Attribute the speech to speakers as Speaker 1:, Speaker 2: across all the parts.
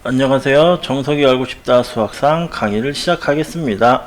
Speaker 1: 안녕하세요. 정석이 알고 싶다 수학상 강의를 시작하겠습니다.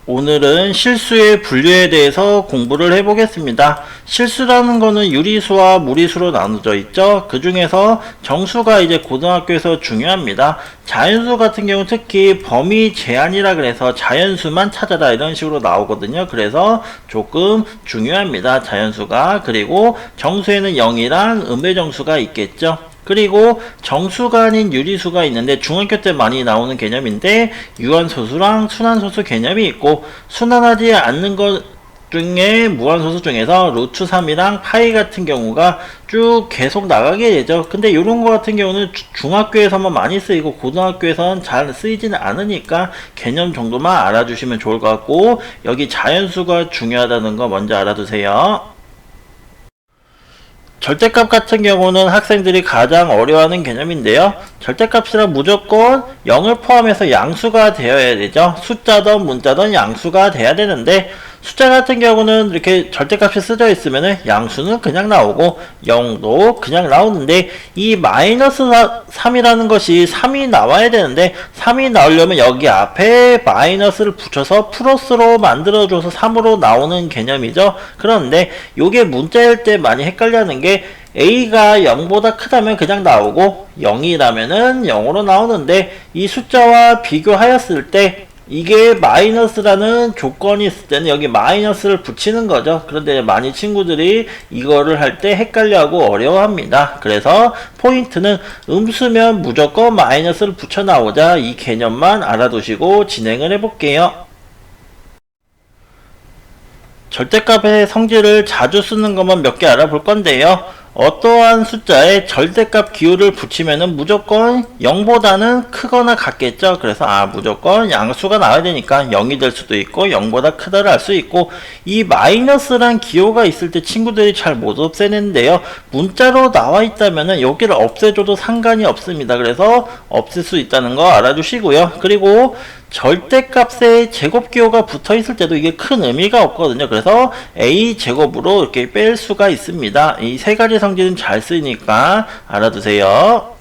Speaker 1: 오늘은 실수의 분류에 대해서 공부를 해보겠습니다. 실수라는 거는 유리수와 무리수로 나눠져 있죠. 그 중에서 정수가 이제 고등학교에서 중요합니다. 자연수 같은 경우 특히 범위 제한이라 그래서 자연수만 찾아라 이런 식으로 나오거든요. 그래서 조금 중요합니다. 자연수가. 그리고 정수에는 0이랑 음배정수가 있겠죠. 그리고 정수가 아닌 유리수가 있는데 중학교 때 많이 나오는 개념인데 유한소수랑 순환소수 개념이 있고 순환하지 않는 것 중에 무한소수 중에서 루트 3이랑 파이 같은 경우가 쭉 계속 나가게 되죠. 근데 이런 거 같은 경우는 중학교에서만 많이 쓰이고 고등학교에서는 잘 쓰이지는 않으니까 개념 정도만 알아주시면 좋을 것 같고 여기 자연수가 중요하다는 거 먼저 알아두세요. 절대값 같은 경우는 학생들이 가장 어려워하는 개념인데요. 절대값이란 무조건 0을 포함해서 양수가 되어야 되죠. 숫자든 문자든 양수가 돼야 되는데 숫자 같은 경우는 이렇게 절대값이 쓰여 있으면 양수는 그냥 나오고 0도 그냥 나오는데 이 마이너스 3이라는 것이 3이 나와야 되는데 3이 나오려면 여기 앞에 마이너스를 붙여서 플러스로 만들어줘서 3으로 나오는 개념이죠. 그런데 이게 문자일 때 많이 헷갈려하는 게 a가 0보다 크다면 그냥 나오고 0이라면은 0으로 나오는데 이 숫자와 비교하였을 때 이게 마이너스라는 조건이 있을 때는 여기 마이너스를 붙이는 거죠. 그런데 많이 친구들이 이거를 할 때 헷갈려하고 어려워합니다. 그래서 포인트는 음수면 무조건 마이너스를 붙여 나오자 이 개념만 알아두시고 진행을 해볼게요. 절대값의 성질을 자주 쓰는 것만 몇 개 알아볼 건데요. 어떠한 숫자에 절대값 기호를 붙이면은 무조건 0보다는 크거나 같겠죠. 그래서 무조건 양수가 나와야 되니까 0이 될 수도 있고 0보다 크다를 알 수 있고 이 마이너스란 기호가 있을 때 친구들이 잘 못 없애는데요. 문자로 나와 있다면은 여기를 없애줘도 상관이 없습니다. 그래서 없앨 수 있다는 거 알아주시고요. 그리고 절대값에 제곱기호가 붙어 있을 때도 이게 큰 의미가 없거든요. 그래서 a 제곱으로 이렇게 뺄 수가 있습니다. 이 세 가지 성질은 잘 쓰이니까 알아두세요.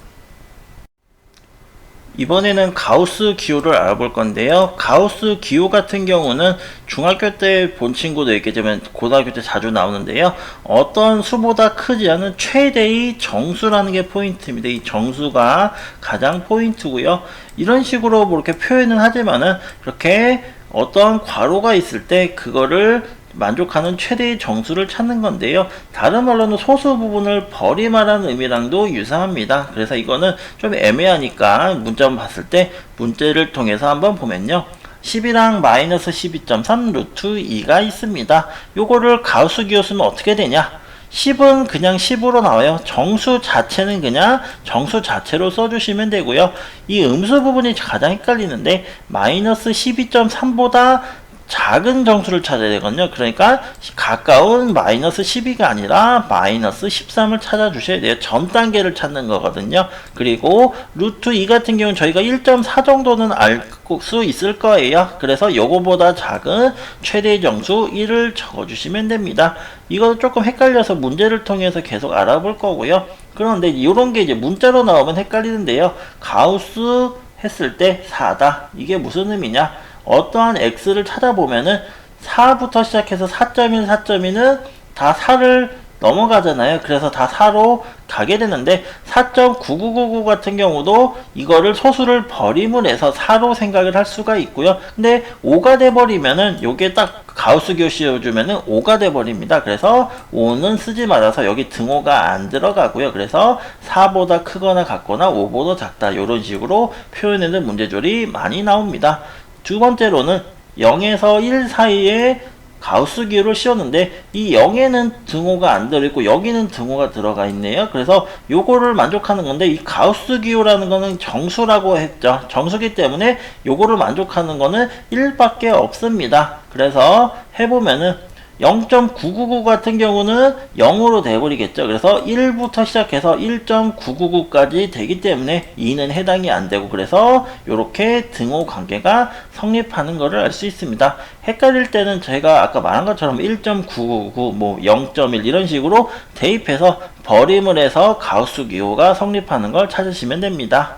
Speaker 1: 이번에는 가우스 기호를 알아볼 건데요. 가우스 기호 같은 경우는 중학교 때 본 친구도 있겠지만 고등학교 때 자주 나오는데요. 어떤 수보다 크지 않은 최대의 정수라는 게 포인트입니다. 이 정수가 가장 포인트고요. 이런 식으로 뭐 이렇게 표현은 하지만은 이렇게 어떤 괄호가 있을 때 그거를 만족하는 최대의 정수를 찾는 건데요. 다른 말로는 소수 부분을 버림하라는 의미랑도 유사합니다. 그래서 이거는 좀 애매하니까 문자만 봤을 때 문제를 통해서 한번 보면요. 10이랑 마이너스 12.3 루트 2가 있습니다. 요거를 가우스 기호 쓰면 어떻게 되냐? 10은 그냥 10으로 나와요. 정수 자체는 그냥 정수 자체로 써주시면 되고요. 이 음수 부분이 가장 헷갈리는데 마이너스 12.3보다 작은 정수를 찾아야 되거든요. 그러니까 가까운 마이너스 12가 아니라 마이너스 13을 찾아주셔야 돼요. 전 단계를 찾는 거거든요. 그리고 루트 2 같은 경우는 저희가 1.4 정도는 알 수 있을 거예요. 그래서 요거보다 작은 최대 정수 1을 적어주시면 됩니다. 이거 조금 헷갈려서 문제를 통해서 계속 알아볼 거고요. 그런데 이런 게 이제 문자로 나오면 헷갈리는데요. 가우스 했을 때 4다. 이게 무슨 의미냐? 어떠한 x를 찾아보면은 4부터 시작해서 4.1, 4.2는 다 4를 넘어가잖아요. 그래서 다 4로 가게 되는데 4.9999 같은 경우도 이거를 소수를 버림을 해서 4로 생각을 할 수가 있고요. 근데 5가 돼버리면은 요게 딱 가우스 기호 씌워주면은 5가 돼버립니다. 그래서 5는 쓰지 말아서 여기 등호가 안 들어가고요. 그래서 4보다 크거나 같거나 5보다 작다 이런 식으로 표현하는 문제들이 많이 나옵니다. 두 번째로는 0에서 1 사이에 가우스 기호를 씌웠는데 이 0에는 등호가 안 들어있고 여기는 등호가 들어가 있네요. 그래서 요거를 만족하는 건데 이 가우스 기호라는 거는 정수라고 했죠. 정수기 때문에 요거를 만족하는 거는 1밖에 없습니다. 그래서 해보면은 0.999 같은 경우는 0으로 돼버리겠죠. 그래서 1부터 시작해서 1.999까지 되기 때문에 2는 해당이 안 되고, 그래서 이렇게 등호 관계가 성립하는 것을 알 수 있습니다. 헷갈릴 때는 제가 아까 말한 것처럼 1.999, 뭐 0.1 이런 식으로 대입해서 버림을 해서 가우스 기호가 성립하는 걸 찾으시면 됩니다.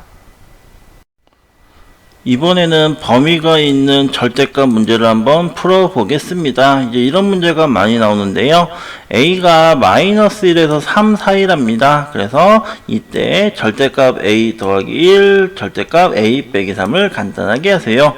Speaker 1: 이번에는 범위가 있는 절대값 문제를 한번 풀어보겠습니다. 이제 이런 문제가 많이 나오는데요. a가 마이너스 1에서 3 사이랍니다. 그래서 이때 절대값 a 더하기 1, 절대값 a 빼기 3을 간단하게 하세요.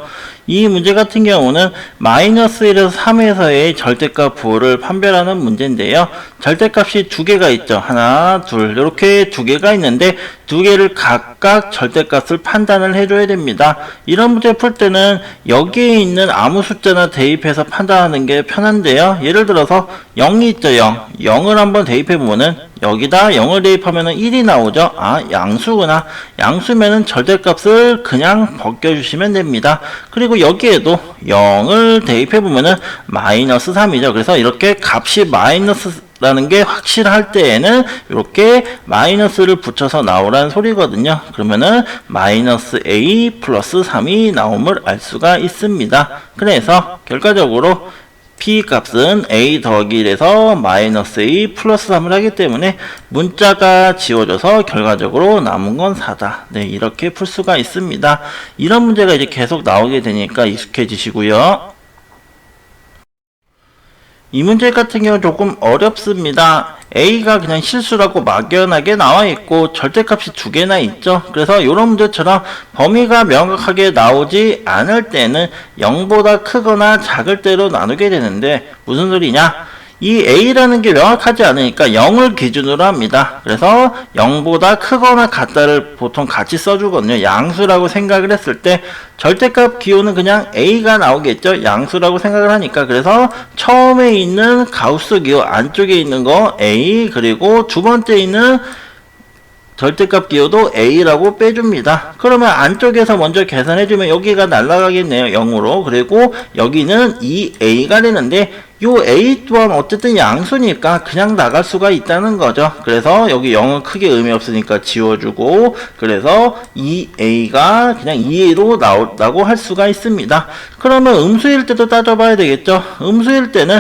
Speaker 1: 이 문제 같은 경우는 마이너스 1에서 3에서의 절대값 부호를 판별하는 문제인데요. 절대값이 두 개가 있죠. 하나, 둘, 이렇게 두 개가 있는데 두 개를 각각 절대값을 판단을 해줘야 됩니다. 이런 문제 풀 때는 여기에 있는 아무 숫자나 대입해서 판단하는 게 편한데요. 예를 들어서 0이 있죠. 0을 한번 대입해보면은 여기다 0을 대입하면은 1이 나오죠. 아, 양수구나. 양수면은 절대값을 그냥 벗겨주시면 됩니다. 그리고 여기에도 0을 대입해보면은 마이너스 3이죠. 그래서 이렇게 값이 마이너스라는 게 확실할 때에는 이렇게 마이너스를 붙여서 나오라는 소리거든요. 그러면은 마이너스 a 플러스 3이 나옴을 알 수가 있습니다. 그래서 결과적으로 p 값은 a 더하기 1에서 마이너스 a 플러스 3을 하기 때문에 문자가 지워져서 결과적으로 남은 건 4다. 네, 이렇게 풀 수가 있습니다. 이런 문제가 이제 계속 나오게 되니까 익숙해지시고요. 이 문제 같은 경우는 조금 어렵습니다. a가 그냥 실수라고 막연하게 나와 있고 절대값이 두 개나 있죠. 그래서 이런 문제처럼 범위가 명확하게 나오지 않을 때는 0보다 크거나 작을 때로 나누게 되는데 무슨 소리냐? 이 a라는 게 명확하지 않으니까 0을 기준으로 합니다. 그래서 0보다 크거나 같다를 보통 같이 써주거든요. 양수라고 생각을 했을 때 절대값 기호는 그냥 a가 나오겠죠. 양수라고 생각을 하니까. 그래서 처음에 있는 가우스 기호 안쪽에 있는 거 a, 그리고 두 번째 있는 절대값 기호도 a라고 빼줍니다. 그러면 안쪽에서 먼저 계산해주면 여기가 날아가겠네요. 0으로. 그리고 여기는 2a가 되는데 요 a 또한 어쨌든 양수니까 그냥 나갈 수가 있다는 거죠. 그래서 여기 0은 크게 의미 없으니까 지워주고, 그래서 2a가 그냥 2a로 나온다고 할 수가 있습니다. 그러면 음수일 때도 따져봐야 되겠죠. 음수일 때는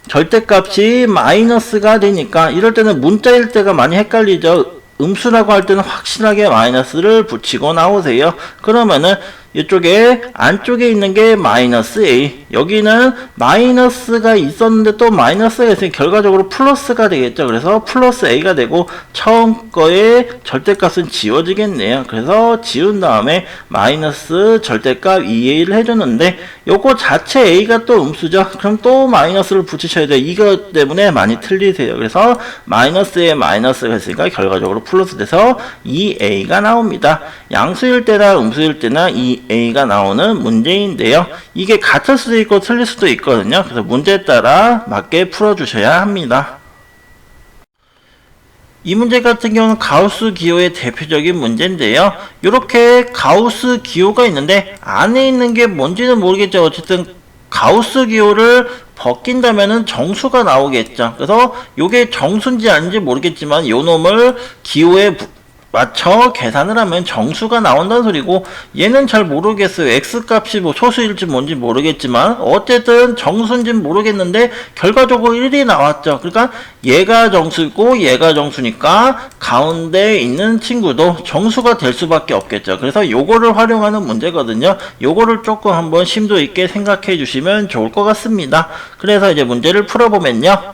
Speaker 1: 절대값이 마이너스가 되니까 이럴 때는 문자일 때가 많이 헷갈리죠. 음수라고 할 때는 확실하게 마이너스를 붙이고 나오세요. 그러면은 이쪽에 안쪽에 있는 게 마이너스 a, 여기는 마이너스가 있었는데 또 마이너스가 있으니 결과적으로 플러스가 되겠죠. 그래서 플러스 a가 되고 처음 거의 절대값은 지워지겠네요. 그래서 지운 다음에 마이너스 절대값 2a를 해줬는데 요거 자체 a가 또 음수죠. 그럼 또 마이너스를 붙이셔야 돼요. 이것 때문에 많이 틀리세요. 그래서 마이너스에 마이너스가 있으니까 결과적으로 플러스 돼서 2a가 나옵니다. 양수일 때나 음수일 때나 2a가 나오는 문제인데요. 이게 같을 수도 있고 틀릴 수도 있거든요. 그래서 문제에 따라 맞게 풀어주셔야 합니다. 이 문제 같은 경우는 가우스 기호의 대표적인 문제인데요. 이렇게 가우스 기호가 있는데 안에 있는 게 뭔지는 모르겠죠. 어쨌든 가우스 기호를 벗긴다면은 정수가 나오겠죠. 그래서 이게 정수인지 아닌지 모르겠지만 요 놈을 기호에 맞춰 계산을 하면 정수가 나온다는 소리고, 얘는 잘 모르겠어요. x값이 뭐 소수일지 뭔지 모르겠지만 어쨌든 정수인지는 모르겠는데 결과적으로 1이 나왔죠. 그러니까 얘가 정수고 얘가 정수니까 가운데 있는 친구도 정수가 될 수밖에 없겠죠. 그래서 요거를 활용하는 문제거든요. 요거를 조금 한번 심도 있게 생각해 주시면 좋을 것 같습니다. 그래서 이제 문제를 풀어보면요,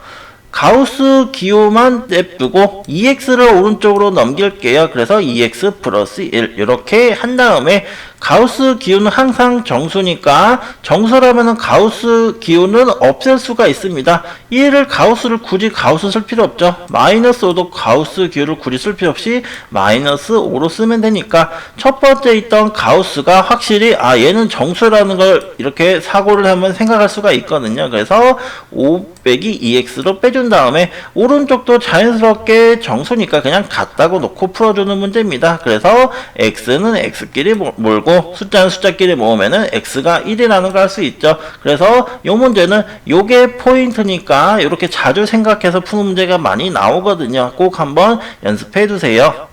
Speaker 1: 가우스 기호만 냅두고 2x를 오른쪽으로 넘길게요. 그래서 2x 플러스 1 이렇게 한 다음에 가우스 기호는 항상 정수니까 정수라면은 가우스 기호는 없앨 수가 있습니다. 1을 가우스를 굳이 가우스 쓸 필요 없죠. 마이너스 5도 가우스 기호를 굳이 쓸 필요 없이 마이너스 5로 쓰면 되니까 첫 번째 있던 가우스가 확실히 얘는 정수라는 걸 이렇게 사고를 하면 생각할 수가 있거든요. 그래서 5 빼기 2x로 빼준 다음에 오른쪽도 자연스럽게 정수니까 그냥 같다고 놓고 풀어주는 문제입니다. 그래서 x는 x끼리 몰고 숫자끼리고 숫자는 숫자끼리 모으면은 x가 1이라는 걸 알 수 있죠. 그래서 이 문제는 요게 포인트니까 이렇게 자주 생각해서 푸는 문제가 많이 나오거든요. 꼭 한번 연습해 두세요.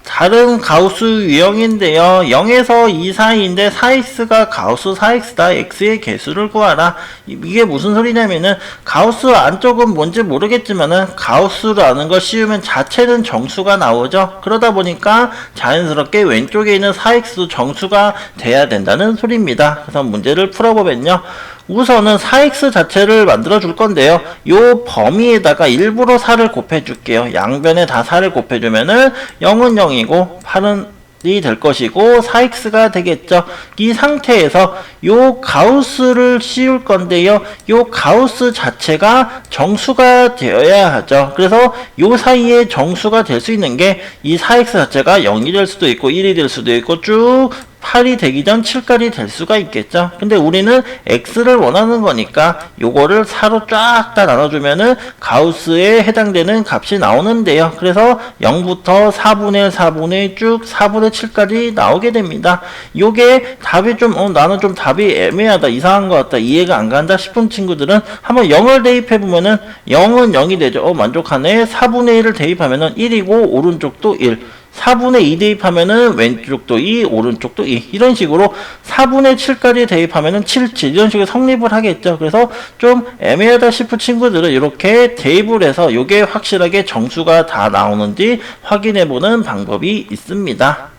Speaker 1: 다른 가우스 유형인데요. 0에서 2 사이인데 4x가 가우스 4x다. x의 개수를 구하라. 이게 무슨 소리냐면은 가우스 안쪽은 뭔지 모르겠지만은 가우스라는 걸 씌우면 자체는 정수가 나오죠. 그러다 보니까 자연스럽게 왼쪽에 있는 4x도 정수가 돼야 된다는 소리입니다. 그래서 문제를 풀어보면요. 우선은 4x 자체를 만들어 줄 건데요. 요 범위에다가 일부러 4를 곱해 줄게요. 양변에 다 4를 곱해 주면은 0은 0이고 8은 이 될 것이고 4x가 되겠죠. 이 상태에서 요 가우스를 씌울 건데요. 요 가우스 자체가 정수가 되어야 하죠. 그래서 요 사이에 정수가 될 수 있는 게 이 4x 자체가 0이 될 수도 있고 1이 될 수도 있고 쭉 8이 되기 전 7까지 될 수가 있겠죠. 근데 우리는 x를 원하는 거니까 요거를 4로 쫙 다 나눠주면은 가우스에 해당되는 값이 나오는데요. 그래서 0부터 4분의 1, 4분의 1 쭉 4분의 7까지 나오게 됩니다. 요게 답이 좀 나는 좀 답이 애매하다, 이상한 것 같다, 이해가 안 간다 싶은 친구들은 한번 0을 대입해 보면은 0은 0이 되죠. 만족하네. 4분의 1을 대입하면은 1이고 오른쪽도 1. 4분의 2 대입하면은 왼쪽도 2, 오른쪽도 2. 이런 식으로 4분의 7까지 대입하면은 7, 7. 이런 식으로 성립을 하겠죠. 그래서 좀 애매하다 싶은 친구들은 이렇게 대입을 해서 요게 확실하게 정수가 다 나오는지 확인해보는 방법이 있습니다.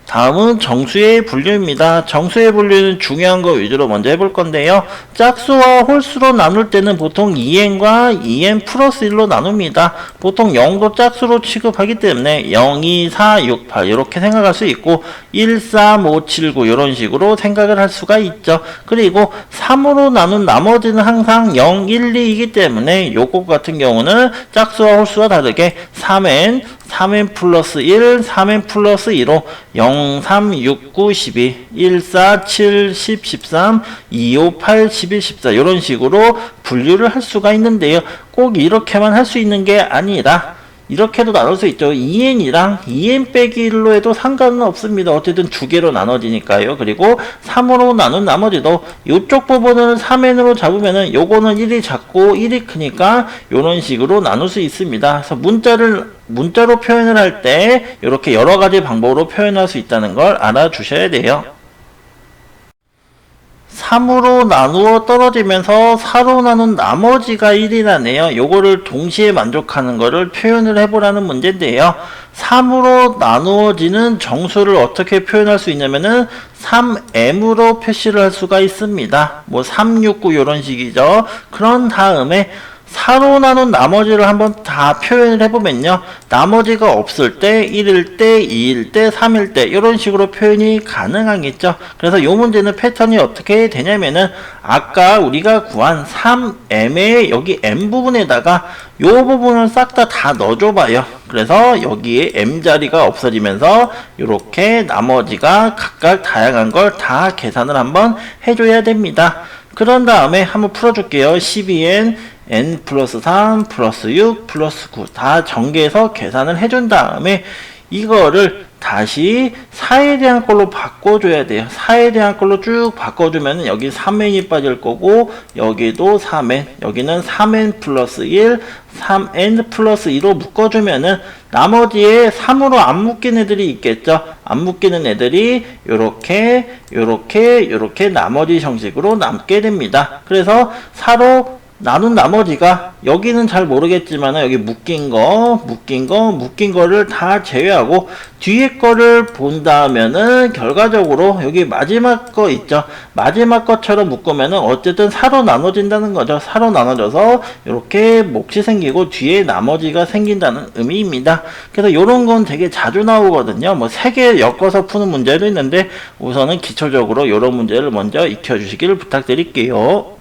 Speaker 1: 다음은 정수의 분류입니다. 정수의 분류는 중요한 거 위주로 먼저 해볼 건데요. 짝수와 홀수로 나눌 때는 보통 2n과 2n 플러스 1로 나눕니다. 보통 0도 짝수로 취급하기 때문에 0, 2, 4, 6, 8 이렇게 생각할 수 있고 1, 3, 5, 7, 9 이런 식으로 생각을 할 수가 있죠. 그리고 3으로 나눈 나머지는 항상 0, 1, 2이기 때문에 요것 같은 경우는 짝수와 홀수와 다르게 3n 플러스 1, 3n 플러스 2로 0, 3, 6, 9, 12, 1, 4, 7, 10, 13, 2, 5, 8, 11, 14 이런 식으로 분류를 할 수가 있는데요. 꼭 이렇게만 할 수 있는 게 아니라 이렇게도 나눌 수 있죠. 2n이랑 2n 빼기 1로 해도 상관은 없습니다. 어쨌든 두 개로 나눠지니까요. 그리고 3으로 나눈 나머지도 이쪽 부분을 3n으로 잡으면은 요거는 1이 작고 1이 크니까 이런 식으로 나눌 수 있습니다. 그래서 문자로 표현을 할 때 이렇게 여러 가지 방법으로 표현할 수 있다는 걸 알아주셔야 돼요. 3으로 나누어 떨어지면서 4로 나눈 나머지가 1이라네요. 요거를 동시에 만족하는 거를 표현을 해보라는 문제인데요. 3으로 나누어지는 정수를 어떻게 표현할 수 있냐면은 3m으로 표시를 할 수가 있습니다. 뭐 369 이런 식이죠. 그런 다음에 4로 나눈 나머지를 한번 다 표현을 해보면요. 나머지가 없을 때, 1일 때, 2일 때, 3일 때 이런 식으로 표현이 가능하겠죠. 그래서 이 문제는 패턴이 어떻게 되냐면은 아까 우리가 구한 3m의 여기 m 부분에다가 이 부분을 싹 다 넣어줘봐요. 그래서 여기에 m 자리가 없어지면서 이렇게 나머지가 각각 다양한 걸 다 계산을 한번 해줘야 됩니다. 그런 다음에 한번 풀어줄게요. 12n n 플러스 3 플러스 6 플러스 9 다 전개해서 계산을 해준 다음에 이거를 다시 4에 대한 걸로 바꿔줘야 돼요. 4에 대한 걸로 쭉 바꿔주면 여기 3n이 빠질 거고 여기도 3n, 여기는 3n 플러스 1, 3n 플러스 2로 묶어주면은 나머지에 3으로 안 묶인 애들이 있겠죠. 안 묶이는 애들이 요렇게 나머지 형식으로 남게 됩니다. 그래서 4로 나눈 나머지가 여기는 잘 모르겠지만 여기 묶인 거를 다 제외하고 뒤에 거를 본다면은 결과적으로 여기 마지막 거 있죠. 마지막 것처럼 묶으면은 어쨌든 4로 나눠진다는 거죠. 4로 나눠져서 이렇게 몫이 생기고 뒤에 나머지가 생긴다는 의미입니다. 그래서 이런 건 되게 자주 나오거든요. 뭐 3개 엮어서 푸는 문제도 있는데 우선은 기초적으로 이런 문제를 먼저 익혀주시길 부탁드릴게요.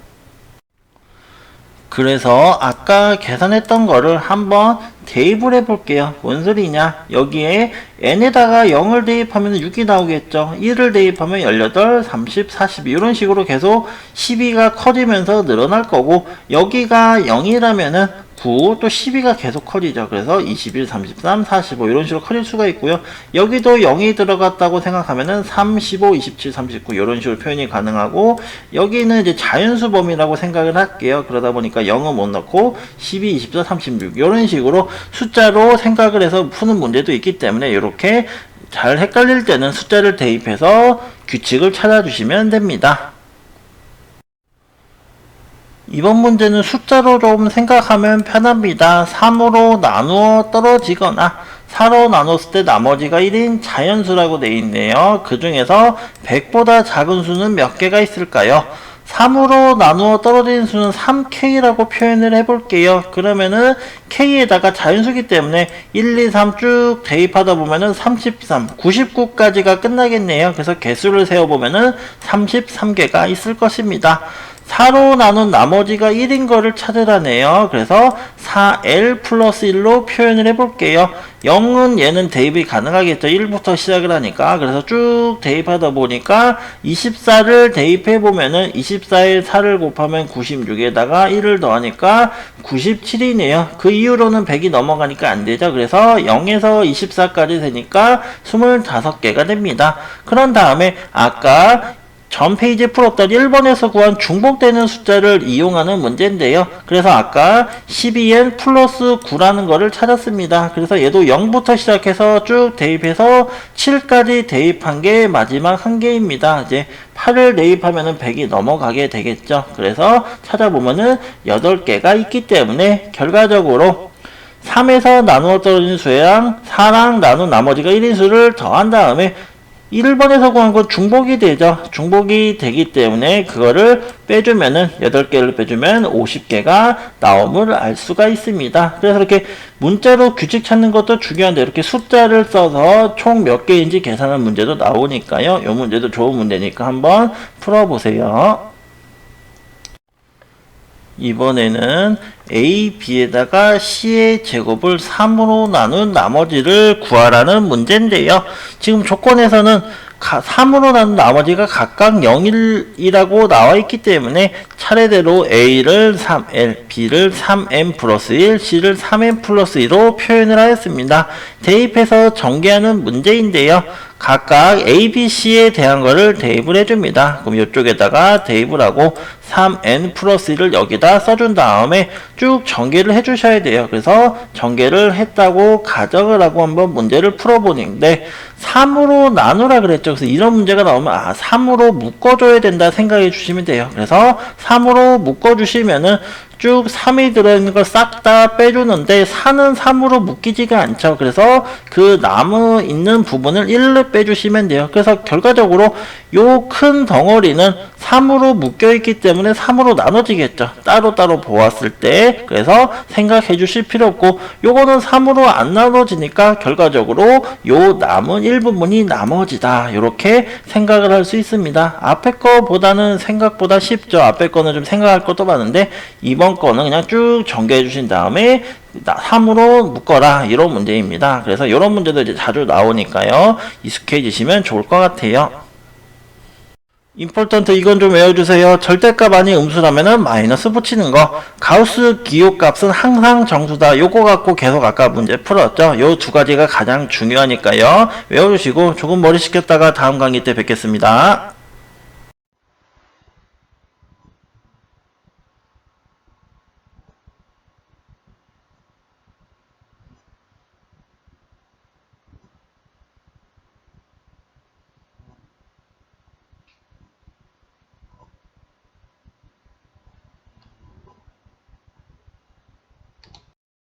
Speaker 1: 그래서 아까 계산했던 거를 한번 대입을 해볼게요. 뭔 소리냐? 여기에 n에다가 0을 대입하면 6이 나오겠죠. 1을 대입하면 18, 30, 42 이런 식으로 계속 12가 커지면서 늘어날 거고 여기가 0이라면은 9, 또 12가 계속 커지죠. 그래서 21, 33, 45 이런 식으로 커질 수가 있고요. 여기도 0이 들어갔다고 생각하면은 3, 15, 27, 39 이런 식으로 표현이 가능하고, 여기는 이제 자연수 범위라고 생각을 할게요. 그러다 보니까 0은 못 넣고 12, 24, 36 이런 식으로 숫자로 생각을 해서 푸는 문제도 있기 때문에 이렇게 잘 헷갈릴 때는 숫자를 대입해서 규칙을 찾아주시면 됩니다. 이번 문제는 숫자로 좀 생각하면 편합니다. 3으로 나누어 떨어지거나 4로 나눴을 때 나머지가 1인 자연수라고 되어 있네요. 그 중에서 100보다 작은 수는 몇 개가 있을까요? 3으로 나누어 떨어지는 수는 3K라고 표현을 해볼게요. 그러면은 K에다가 자연수기 때문에 1, 2, 3 쭉 대입하다 보면은 33, 99까지가 끝나겠네요. 그래서 개수를 세어보면은 33개가 있을 것입니다. 4로 나눈 나머지가 1인 거를 찾으라네요. 그래서 4L 플러스 1로 표현을 해볼게요. 0은 얘는 대입이 가능하겠죠. 1부터 시작을 하니까. 그래서 쭉 대입하다 보니까 24를 대입해보면은 24에 4를 곱하면 96에다가 1을 더하니까 97이네요. 그 이후로는 100이 넘어가니까 안 되죠. 그래서 0에서 24까지 되니까 25개가 됩니다. 그런 다음에 아까 전 페이지에 풀었던 1번에서 구한 중복되는 숫자를 이용하는 문제인데요. 그래서 아까 12n 플러스 9라는 거를 찾았습니다. 그래서 얘도 0부터 시작해서 쭉 대입해서 7까지 대입한 게 마지막 한 개입니다. 이제 8을 대입하면은 100이 넘어가게 되겠죠. 그래서 찾아보면은 8개가 있기 때문에 결과적으로 3에서 나누어 떨어진 수랑 4랑 나눈 나머지가 1인 수를 더한 다음에 1번에서 구한 건 중복이 되죠. 중복이 되기 때문에 그거를 빼주면은 8개를 빼주면 50개가 나옴을 알 수가 있습니다. 그래서 이렇게 문자로 규칙 찾는 것도 중요한데 이렇게 숫자를 써서 총 몇 개인지 계산하는 문제도 나오니까요. 이 문제도 좋은 문제니까 한번 풀어보세요. 이번에는 A, B에다가 C의 제곱을 3으로 나눈 나머지를 구하라는 문제인데요. 지금 조건에서는 3으로 나눈 나머지가 각각 0이라고 나와 있기 때문에 차례대로 A를 3L, B를 3M 플러스 1, C를 3M 플러스 2로 표현을 하였습니다. 대입해서 전개하는 문제인데요. 각각 A, B, C에 대한 거를 대입을 해줍니다. 그럼 이쪽에다가 대입을 하고 3N 플러스 1을 여기다 써준 다음에 쭉 전개를 해주셔야 돼요. 그래서 전개를 했다고 가정을 하고 한번 문제를 풀어보는데 3으로 나누라 그랬죠. 그래서 이런 문제가 나오면 3으로 묶어줘야 된다 생각해 주시면 돼요. 그래서 3으로 묶어주시면은 쭉 3이 들어있는 걸 싹 다 빼주는데 4는 3으로 묶이지가 않죠. 그래서 그 남아 있는 부분을 1로 빼주시면 돼요. 그래서 결과적으로 요 큰 덩어리는 3으로 묶여있기 때문에 3으로 나눠지겠죠. 따로따로 보았을 때. 그래서 생각해 주실 필요 없고 요거는 3으로 안 나눠지니까 결과적으로 요 남은 일부분이 나머지다. 이렇게 생각을 할 수 있습니다. 앞에 거보다는 생각보다 쉽죠. 앞에 거는 좀 생각할 것도 많은데 이번 거는 그냥 쭉 전개해 주신 다음에 3으로 묶어라 이런 문제입니다. 그래서 이런 문제도 이제 자주 나오니까요. 익숙해지시면 좋을 것 같아요. 임포턴트 이건 좀 외워주세요. 절대값 아닌 음수라면은 마이너스 붙이는 거. 가우스 기호값은 항상 정수다. 요거 갖고 계속 아까 문제 풀었죠. 요 두 가지가 가장 중요하니까요. 외워주시고 조금 머리 식혔다가 다음 강의 때 뵙겠습니다.